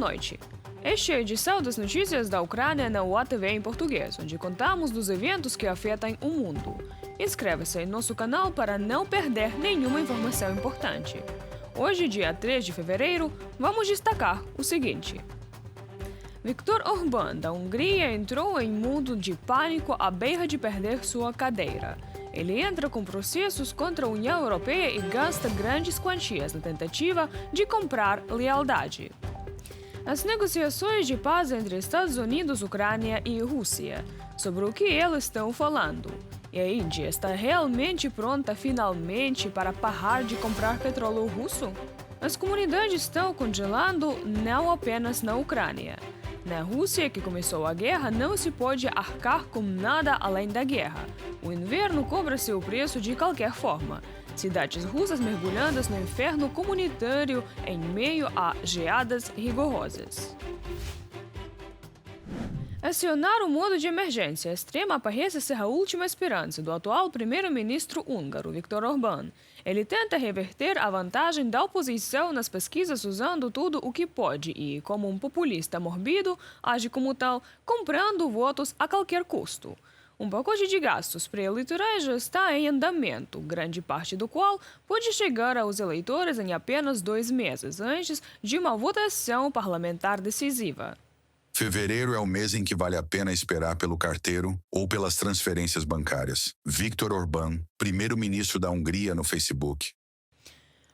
noite. Este é a edição das notícias da Ucrânia na UATV em português, onde contamos dos eventos que afetam o mundo. Inscreva-se em nosso canal para não perder nenhuma informação importante. Hoje, dia 3 de fevereiro, vamos destacar o seguinte. Viktor Orbán, da Hungria, entrou em mundo de pânico à beira de perder sua cadeira. Ele entra com processos contra a União Europeia e gasta grandes quantias na tentativa de comprar lealdade. As negociações de paz entre Estados Unidos, Ucrânia e Rússia. Sobre o que eles estão falando? E a Índia está realmente pronta finalmente para parar de comprar petróleo russo? As comunidades estão congelando não apenas na Ucrânia. Na Rússia, que começou a guerra, não se pode arcar com nada além da guerra. O inverno cobra seu preço de qualquer forma. Cidades russas mergulhadas no inferno comunitário em meio a geadas rigorosas. Acionar o modo de emergência extrema parece ser a última esperança do atual primeiro-ministro húngaro, Viktor Orbán. Ele tenta reverter a vantagem da oposição nas pesquisas usando tudo o que pode e, como um populista morbido, age como tal, comprando votos a qualquer custo. Um pacote de gastos pré-eleitorais já está em andamento, grande parte do qual pode chegar aos eleitores em apenas 2 meses antes de uma votação parlamentar decisiva. Fevereiro é o mês em que vale a pena esperar pelo carteiro ou pelas transferências bancárias. Viktor Orbán, primeiro-ministro da Hungria, no Facebook.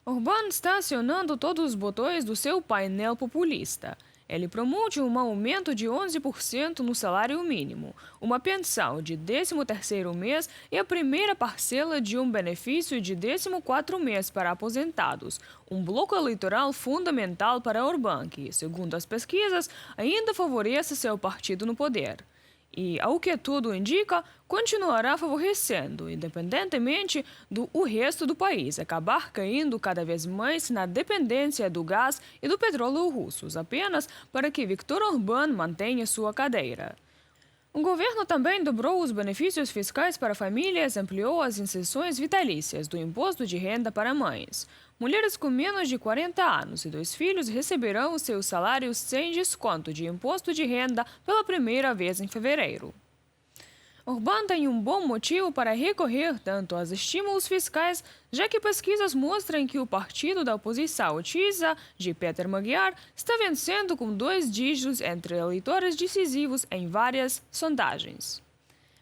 Orbán está acionando todos os botões do seu painel populista. Ele promove um aumento de 11% no salário mínimo, uma pensão de 13º mês e a primeira parcela de um benefício de 14º mês para aposentados, um bloco eleitoral fundamental para Orbán, que, segundo as pesquisas, ainda favorece seu partido no poder. E, ao que tudo indica, continuará favorecendo, independentemente do o resto do país acabar caindo cada vez mais na dependência do gás e do petróleo russos, apenas para que Viktor Orbán mantenha sua cadeira. O governo também dobrou os benefícios fiscais para famílias e ampliou as isenções vitalícias do imposto de renda para mães. Mulheres com menos de 40 anos e 2 filhos receberão seus salários sem desconto de imposto de renda pela primeira vez em fevereiro. Orbán tem um bom motivo para recorrer tanto aos estímulos fiscais, já que pesquisas mostram que o partido da oposição, TISA, de Péter Magyar, está vencendo com 2 dígitos entre eleitores decisivos em várias sondagens.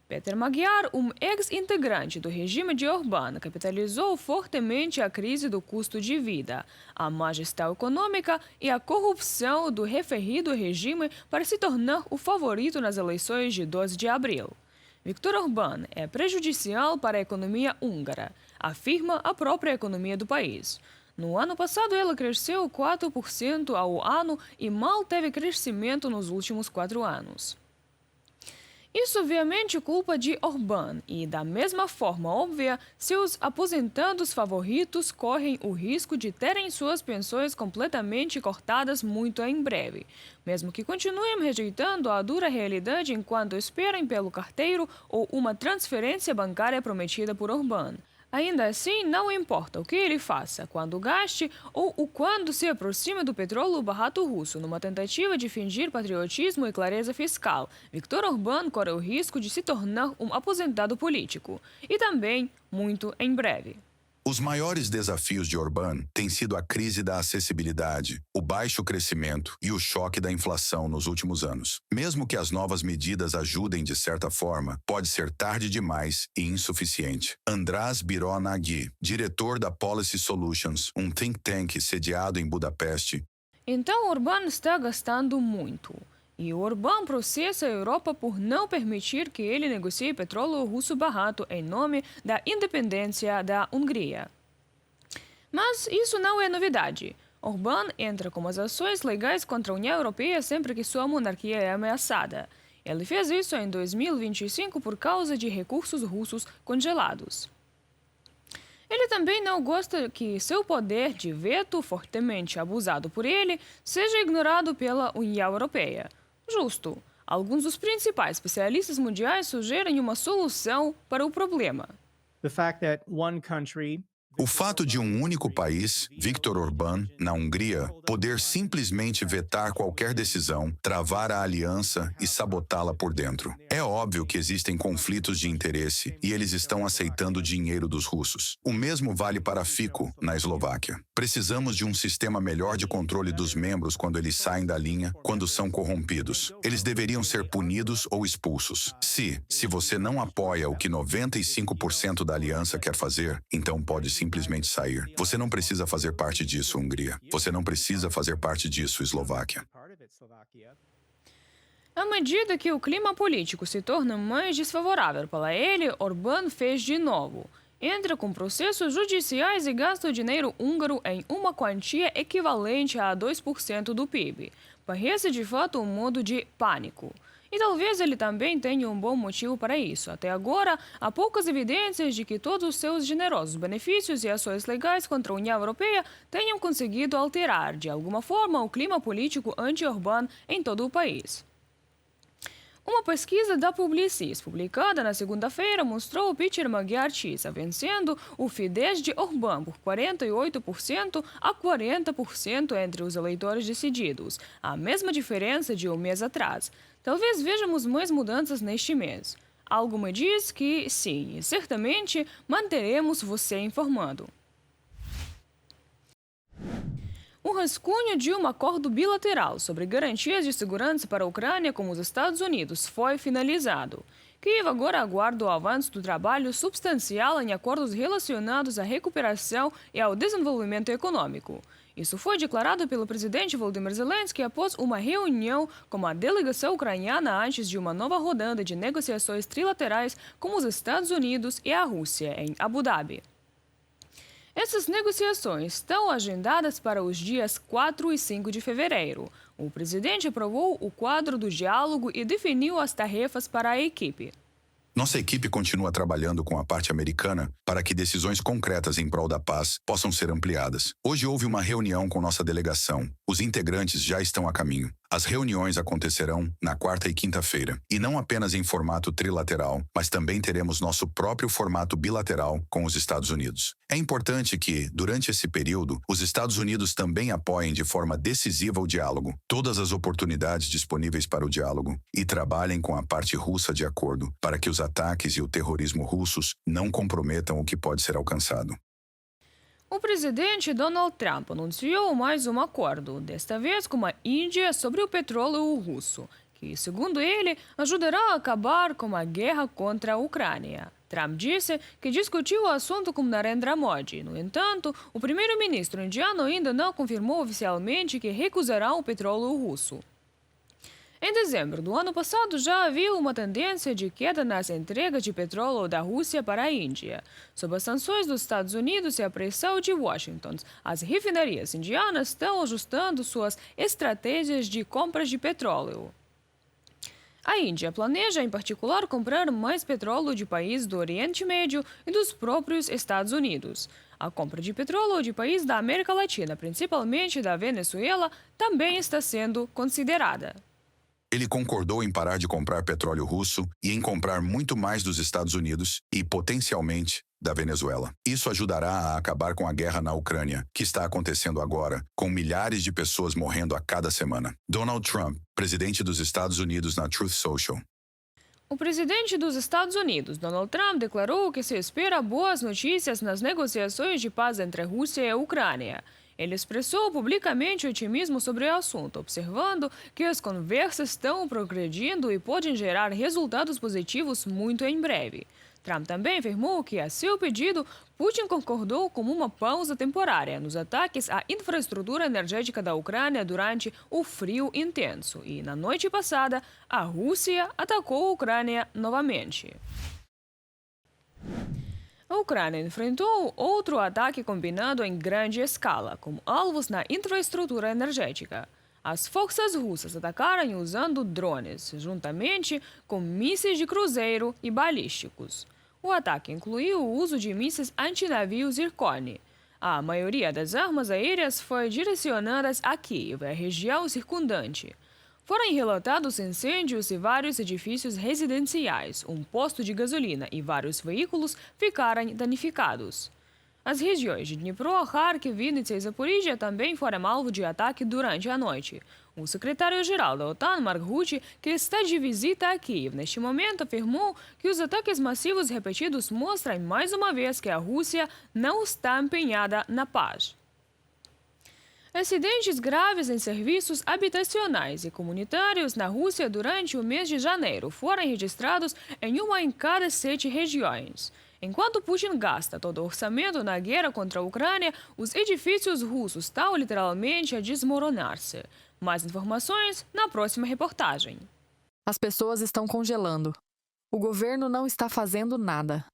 Péter Magyar, um ex-integrante do regime de Orbán, capitalizou fortemente a crise do custo de vida, a má gestão econômica e a corrupção do referido regime para se tornar o favorito nas eleições de 12 de abril. Viktor Orbán é prejudicial para a economia húngara, afirma a própria economia do país. No ano passado, ela cresceu 4% ao ano e mal teve crescimento nos últimos 4 anos. Isso obviamente é culpa de Orbán e, da mesma forma óbvia, seus aposentados favoritos correm o risco de terem suas pensões completamente cortadas muito em breve, mesmo que continuem rejeitando a dura realidade enquanto esperem pelo carteiro ou uma transferência bancária prometida por Orbán. Ainda assim, não importa o que ele faça, quando gaste ou o quando se aproxime do petróleo barato russo numa tentativa de fingir patriotismo e clareza fiscal, Viktor Orbán corre o risco de se tornar um aposentado político. E também muito em breve. Os maiores desafios de Orbán têm sido a crise da acessibilidade, o baixo crescimento e o choque da inflação nos últimos anos. Mesmo que as novas medidas ajudem de certa forma, pode ser tarde demais e insuficiente. András Biro-Nagy, diretor da Policy Solutions, um think tank sediado em Budapeste. Então Orbán está gastando muito. E Orbán processa a Europa por não permitir que ele negocie petróleo russo barato em nome da independência da Hungria. Mas isso não é novidade. Orbán entra com as ações legais contra a União Europeia sempre que sua monarquia é ameaçada. Ele fez isso em 2025 por causa de recursos russos congelados. Ele também não gosta que seu poder de veto, fortemente abusado por ele, seja ignorado pela União Europeia. Justo. Alguns dos principais especialistas mundiais sugerem uma solução para o problema. The fact that one country O fato de um único país, Viktor Orbán, na Hungria, poder simplesmente vetar qualquer decisão, travar a aliança e sabotá-la por dentro. É óbvio que existem conflitos de interesse e eles estão aceitando o dinheiro dos russos. O mesmo vale para Fico, na Eslováquia. Precisamos de um sistema melhor de controle dos membros quando eles saem da linha, quando são corrompidos. Eles deveriam ser punidos ou expulsos. Se você não apoia o que 95% da aliança quer fazer, então pode simplesmente sair. Você não precisa fazer parte disso, Hungria. Você não precisa fazer parte disso, Eslováquia. À medida que o clima político se torna mais desfavorável para ele, Orbán fez de novo. Entra com processos judiciais e gasta o dinheiro húngaro em uma quantia equivalente a 2% do PIB. Parece de fato um modo de pânico. E talvez ele também tenha um bom motivo para isso. Até agora, há poucas evidências de que todos os seus generosos benefícios e ações legais contra a União Europeia tenham conseguido alterar, de alguma forma, o clima político anti-Orbán em todo o país. Uma pesquisa da Publicis, publicada na segunda-feira, mostrou Peter Magyar-Cisa vencendo o Fidesz de Orbán por 48% a 40% entre os eleitores decididos, a mesma diferença de um mês atrás. Talvez vejamos mais mudanças neste mês. Algo me diz que sim, e certamente manteremos você informado. Um rascunho de um acordo bilateral sobre garantias de segurança para a Ucrânia com os Estados Unidos foi finalizado. Kiev agora aguarda o avanço do trabalho substancial em acordos relacionados à recuperação e ao desenvolvimento econômico. Isso foi declarado pelo presidente Volodymyr Zelensky após uma reunião com a delegação ucraniana antes de uma nova rodada de negociações trilaterais com os Estados Unidos e a Rússia, em Abu Dhabi. Essas negociações estão agendadas para os dias 4 e 5 de fevereiro. O presidente aprovou o quadro do diálogo e definiu as tarefas para a equipe. Nossa equipe continua trabalhando com a parte americana para que decisões concretas em prol da paz possam ser ampliadas. Hoje houve uma reunião com nossa delegação. Os integrantes já estão a caminho. As reuniões acontecerão na quarta e quinta-feira, e não apenas em formato trilateral, mas também teremos nosso próprio formato bilateral com os Estados Unidos. É importante que, durante esse período, os Estados Unidos também apoiem de forma decisiva o diálogo, todas as oportunidades disponíveis para o diálogo, e trabalhem com a parte russa de acordo, para que os ataques e o terrorismo russos não comprometam o que pode ser alcançado. O presidente Donald Trump anunciou mais um acordo, desta vez com a Índia sobre o petróleo russo, que, segundo ele, ajudará a acabar com a guerra contra a Ucrânia. Trump disse que discutiu o assunto com Narendra Modi. No entanto, o primeiro-ministro indiano ainda não confirmou oficialmente que recusará o petróleo russo. Em dezembro do ano passado, já havia uma tendência de queda nas entregas de petróleo da Rússia para a Índia. Sob as sanções dos Estados Unidos e a pressão de Washington, as refinarias indianas estão ajustando suas estratégias de compras de petróleo. A Índia planeja, em particular, comprar mais petróleo de países do Oriente Médio e dos próprios Estados Unidos. A compra de petróleo de países da América Latina, principalmente da Venezuela, também está sendo considerada. Ele concordou em parar de comprar petróleo russo e em comprar muito mais dos Estados Unidos e, potencialmente, da Venezuela. Isso ajudará a acabar com a guerra na Ucrânia, que está acontecendo agora, com milhares de pessoas morrendo a cada semana. Donald Trump, presidente dos Estados Unidos na Truth Social. O presidente dos Estados Unidos, Donald Trump, declarou que se espera boas notícias nas negociações de paz entre a Rússia e a Ucrânia. Ele expressou publicamente otimismo sobre o assunto, observando que as conversas estão progredindo e podem gerar resultados positivos muito em breve. Trump também afirmou que, a seu pedido, Putin concordou com uma pausa temporária nos ataques à infraestrutura energética da Ucrânia durante o frio intenso e, na noite passada, a Rússia atacou a Ucrânia novamente. A Ucrânia enfrentou outro ataque combinado em grande escala, com alvos na infraestrutura energética. As forças russas atacaram usando drones, juntamente com mísseis de cruzeiro e balísticos. O ataque incluiu o uso de mísseis antinavio Zircon. A maioria das armas aéreas foi direcionada a Kiev e a região circundante. Foram relatados incêndios em vários edifícios residenciais, um posto de gasolina e vários veículos ficaram danificados. As regiões de Dnipro, Kharkiv, Vinnytsia e Zaporizhia também foram alvo de ataque durante a noite. O secretário-geral da OTAN, Mark Rutte, que está de visita a Kiev neste momento, afirmou que os ataques massivos repetidos mostram mais uma vez que a Rússia não está empenhada na paz. Acidentes graves em serviços habitacionais e comunitários na Rússia durante o mês de janeiro foram registrados em uma em cada 7 regiões. Enquanto Putin gasta todo o orçamento na guerra contra a Ucrânia, os edifícios russos estão literalmente a desmoronar-se. Mais informações na próxima reportagem. As pessoas estão congelando. O governo não está fazendo nada.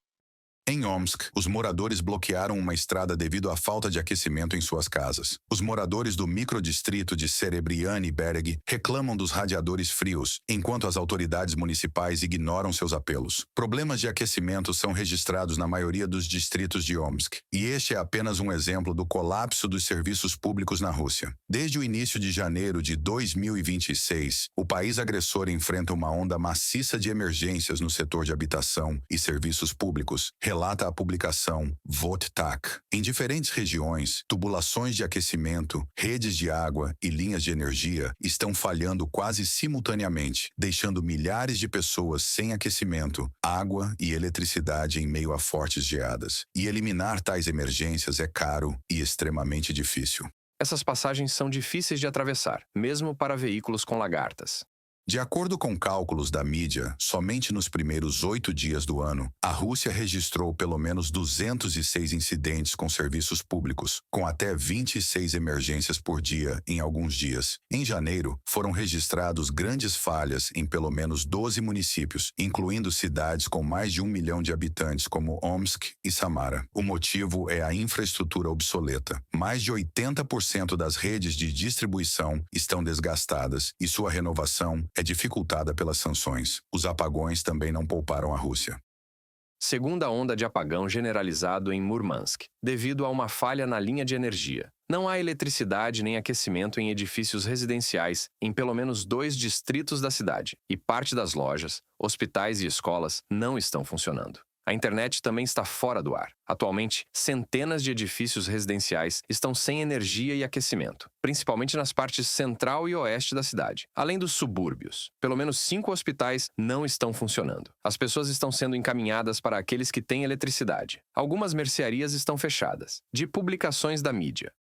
Em Omsk, os moradores bloquearam uma estrada devido à falta de aquecimento em suas casas. Os moradores do microdistrito de Serebriany e Bereg reclamam dos radiadores frios, enquanto as autoridades municipais ignoram seus apelos. Problemas de aquecimento são registrados na maioria dos distritos de Omsk, e este é apenas um exemplo do colapso dos serviços públicos na Rússia. Desde o início de janeiro de 2026, o país agressor enfrenta uma onda maciça de emergências no setor de habitação e serviços públicos, relata a publicação VOTTAK. Em diferentes regiões, tubulações de aquecimento, redes de água e linhas de energia estão falhando quase simultaneamente, deixando milhares de pessoas sem aquecimento, água e eletricidade em meio a fortes geadas. E eliminar tais emergências é caro e extremamente difícil. Essas passagens são difíceis de atravessar, mesmo para veículos com lagartas. De acordo com cálculos da mídia, somente nos primeiros 8 dias do ano, a Rússia registrou pelo menos 206 incidentes com serviços públicos, com até 26 emergências por dia em alguns dias. Em janeiro, foram registrados grandes falhas em pelo menos 12 municípios, incluindo cidades com mais de 1 milhão de habitantes como Omsk e Samara. O motivo é a infraestrutura obsoleta. Mais de 80% das redes de distribuição estão desgastadas e sua renovação é dificultada pelas sanções. Os apagões também não pouparam a Rússia. Segunda onda de apagão generalizado em Murmansk, devido a uma falha na linha de energia. Não há eletricidade nem aquecimento em edifícios residenciais em pelo menos 2 distritos da cidade, e parte das lojas, hospitais e escolas não estão funcionando. A internet também está fora do ar. Atualmente, centenas de edifícios residenciais estão sem energia e aquecimento, principalmente nas partes central e oeste da cidade, além dos subúrbios. Pelo menos 5 hospitais não estão funcionando. As pessoas estão sendo encaminhadas para aqueles que têm eletricidade. Algumas mercearias estão fechadas. De publicações da mídia.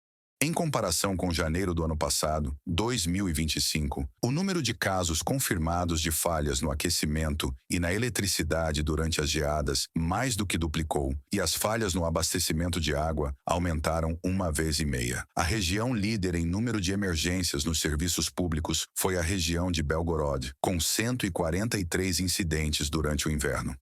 Em comparação com janeiro do ano passado, 2025, o número de casos confirmados de falhas no aquecimento e na eletricidade durante as geadas mais do que duplicou, e as falhas no abastecimento de água aumentaram 1,5 vezes. A região líder em número de emergências nos serviços públicos foi a região de Belgorod, com 143 incidentes durante o inverno.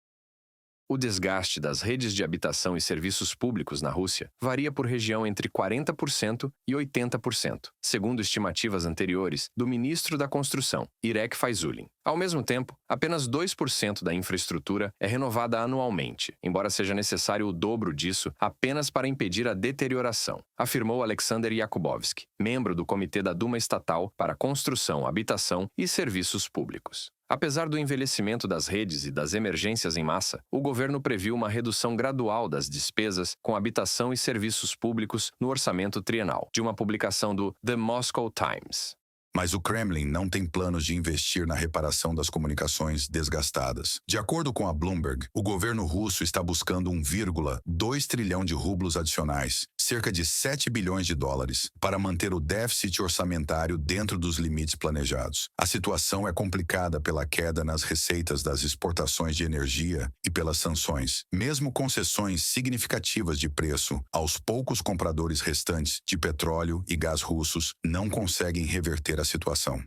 O desgaste das redes de habitação e serviços públicos na Rússia varia por região entre 40% e 80%, segundo estimativas anteriores do ministro da Construção, Irek Fayzulin. Ao mesmo tempo, apenas 2% da infraestrutura é renovada anualmente, embora seja necessário o dobro disso apenas para impedir a deterioração, afirmou Alexander Yakubovsky, membro do Comitê da Duma Estatal para Construção, Habitação e Serviços Públicos. Apesar do envelhecimento das redes e das emergências em massa, o governo previu uma redução gradual das despesas com habitação e serviços públicos no orçamento trienal, de uma publicação do The Moscow Times. Mas o Kremlin não tem planos de investir na reparação das comunicações desgastadas. De acordo com a Bloomberg, o governo russo está buscando 1,2 trilhão de rublos adicionais, cerca de 7 bilhões de dólares, para manter o déficit orçamentário dentro dos limites planejados. A situação é complicada pela queda nas receitas das exportações de energia e pelas sanções. Mesmo concessões significativas de preço aos poucos compradores restantes de petróleo e gás russos não conseguem reverter a situação.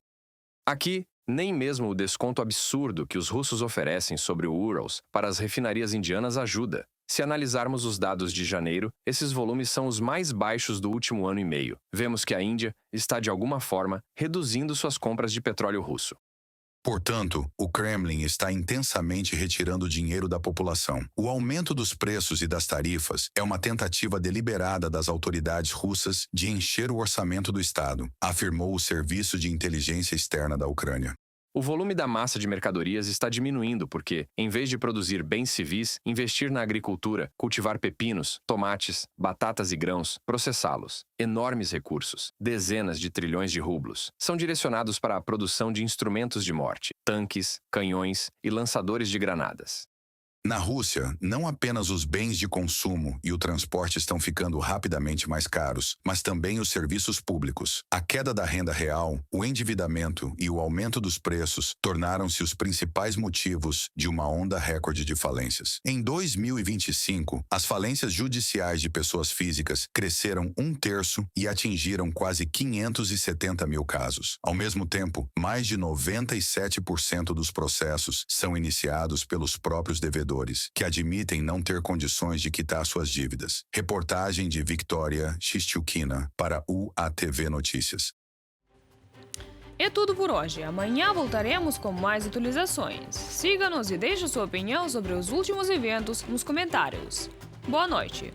Aqui, nem mesmo o desconto absurdo que os russos oferecem sobre o Urals para as refinarias indianas ajuda. Se analisarmos os dados de janeiro, esses volumes são os mais baixos do último ano e meio. Vemos que a Índia está, de alguma forma, reduzindo suas compras de petróleo russo. Portanto, o Kremlin está intensamente retirando dinheiro da população. O aumento dos preços e das tarifas é uma tentativa deliberada das autoridades russas de encher o orçamento do Estado, afirmou o Serviço de Inteligência Externa da Ucrânia. O volume da massa de mercadorias está diminuindo porque, em vez de produzir bens civis, investir na agricultura, cultivar pepinos, tomates, batatas e grãos, processá-los. Enormes recursos, dezenas de trilhões de rublos, são direcionados para a produção de instrumentos de morte, tanques, canhões e lançadores de granadas. Na Rússia, não apenas os bens de consumo e o transporte estão ficando rapidamente mais caros, mas também os serviços públicos. A queda da renda real, o endividamento e o aumento dos preços tornaram-se os principais motivos de uma onda recorde de falências. Em 2025, as falências judiciais de pessoas físicas cresceram 1/3 e atingiram quase 570 mil casos. Ao mesmo tempo, mais de 97% dos processos são iniciados pelos próprios devedores, que admitem não ter condições de quitar suas dívidas. Reportagem de Victoria Shishtukina para UATV Notícias. É tudo por hoje. Amanhã voltaremos com mais atualizações. Siga-nos e deixe sua opinião sobre os últimos eventos nos comentários. Boa noite.